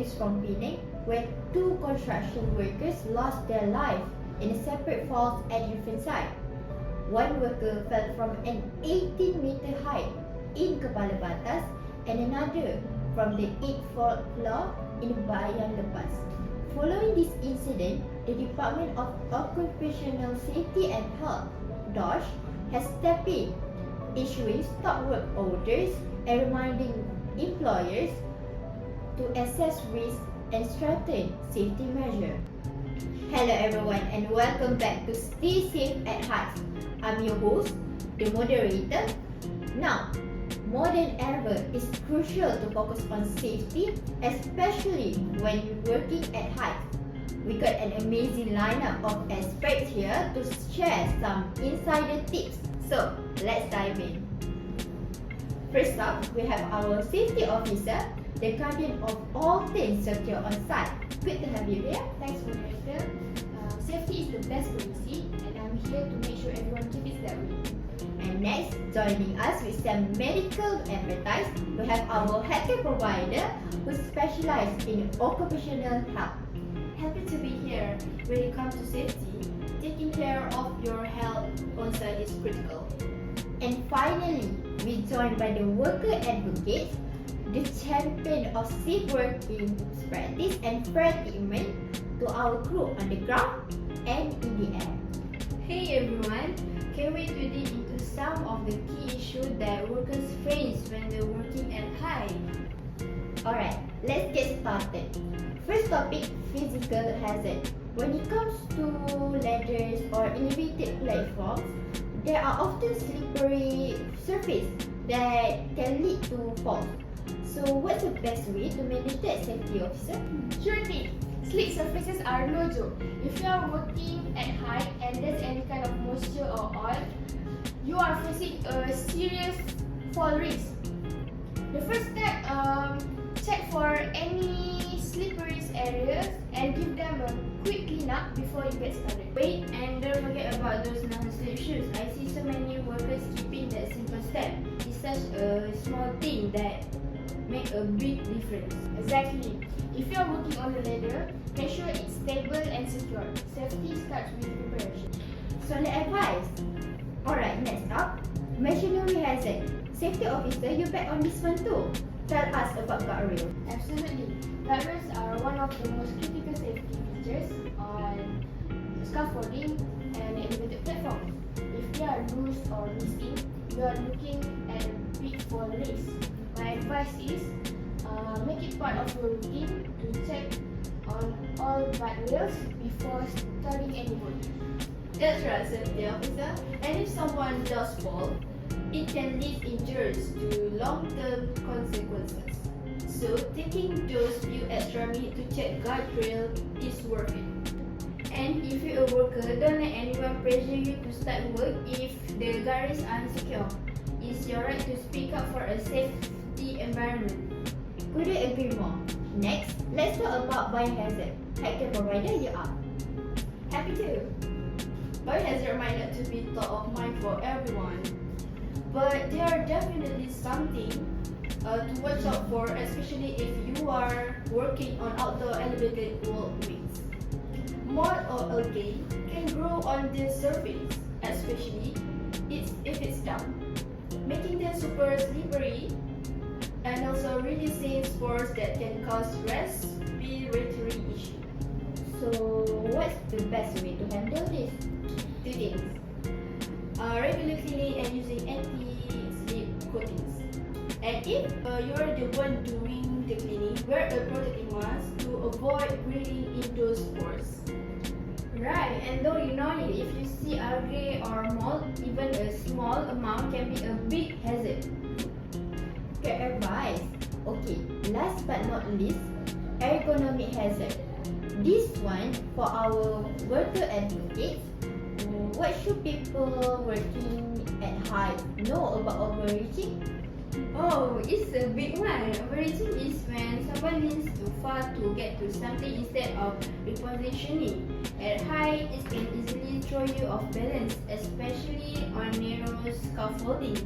news from Penang where two construction workers lost their life in a separate falls at different sites. One worker fell from an 18-meter height in Kepala Batas and another from the 8th floor in Bayan Lepas. Following this incident, the Department of Occupational Safety and Health (DOSH) has stepped in, issuing stop work orders and reminding employers to assess risk and strengthen safety measures. Hello everyone and welcome back to Stay Safe at Heart. I'm your host, the moderator. Now, more than ever, it's crucial to focus on safety, especially when working at height. We got an amazing lineup of experts here to share some insider tips. So, let's dive in. First up, we have our safety officer, the guardian of all things secure on site. Good to have you here. Thanks, moderator. Safety is the best policy, and I'm here to make sure everyone keeps it that way. And next, joining us with some medical expertise, we have our healthcare provider who specializes in occupational health. Happy to be here. When it comes to safety, taking care of your health on site is critical. And finally, we joined by the worker advocate, the champion of safe working practice and fair treatment to our crew on the ground and in the air. Hey everyone, can't wait to dig into some of the key issues that workers face when they're working at height. Alright, let's get started. First topic, physical hazard. When it comes to ladders or elevated platforms, there are often slippery surfaces that can lead to falls. So what's the best way to manage that, safety officer? Sure thing. Slick surfaces are no joke. If you are working at height and there's any kind of moisture or oil, you are facing a serious fall risk. The first step, check for any slippery areas and give them a quick cleanup before you get started. Wait, and don't forget about those non-slip shoes. I see so many workers skipping that simple step. It's such a small thing that make a big difference. Exactly. If you are working on the ladder, make sure it's stable and secure. Safety starts with preparation. Solid advice. Alright, next up, machinery hazard. Safety officer, you back on this one too. Tell us about guardrail. Absolutely. Guardrails are one of the most critical safety features on scaffolding and elevated platforms. If they are loose or missing, you are looking at a big fall risk. My advice is make it part of your routine to check on all guardrails before starting any work. That's right, safety officer. And if someone does fall, it can lead injuries to long-term consequences. So taking those few extra minutes to check guardrail is worth it. And if you're a worker, don't let anyone pressure you to start work if the guardrails are insecure. It's your right to speak up for a safety environment. Couldn't agree more. Next, let's talk about biohazard. Healthcare provider, you are. Happy to. Biohazard might not to be top of mind for everyone, but they are definitely something to watch out for, especially if you are working on outdoor elevated walkways. Mold or algae can grow on the surface, especially if it's damp, making them super slippery and also releasing spores that can cause respiratory issues. So, what's the best way to handle this? Two things. Regular cleaning and using anti-slip coatings. And if you're the one doing the cleaning, wear a protective mask to avoid breathing in those spores. Right, and though you know it, if you see algae or mold, even a small amount can be a big hazard. Good advice. Okay, last but not least, ergonomic hazard. This one for our worker advocates. What should people working at height know about overreaching? Oh, it's a big one. Overreaching is when someone leans too far to get to something instead of repositioning. At height, it can easily throw you off balance, especially on narrow scaffolding.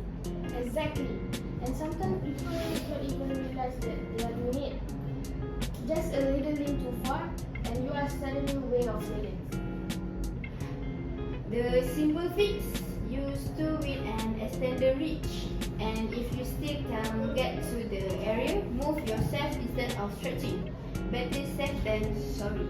Exactly. And sometimes people don't even realize that they are doing it. Just a little lean too far, and you are suddenly way off balance. The simple fix: use two with an extended reach. And if you still can't get to the area, move yourself instead of stretching. Better safe than sorry.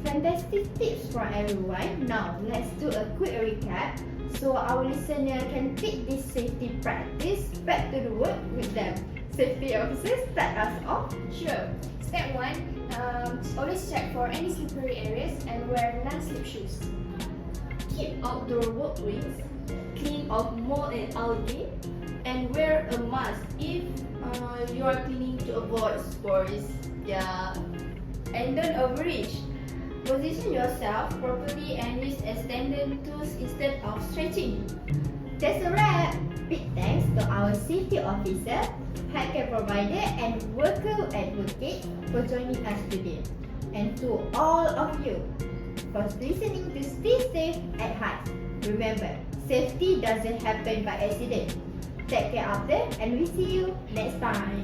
Fantastic tips for everyone. Now, let's do a quick recap so our listener can take this safety practice back to the work with them. Safety officers, start us off. Sure. Step 1, always check for any slippery areas and wear non-slip shoes. Keep outdoor walkways clean of mold and algae, and wear a mask if you are cleaning to avoid spores. Yeah. And don't overreach. Position yourself properly and use extended tools instead of stretching. That's a wrap. Big thanks to our safety officer, healthcare provider, and worker advocate for joining us today. And to all of you for listening to Stay Safe at Heart. Remember, safety doesn't happen by accident. Take care out there, and we see you next time.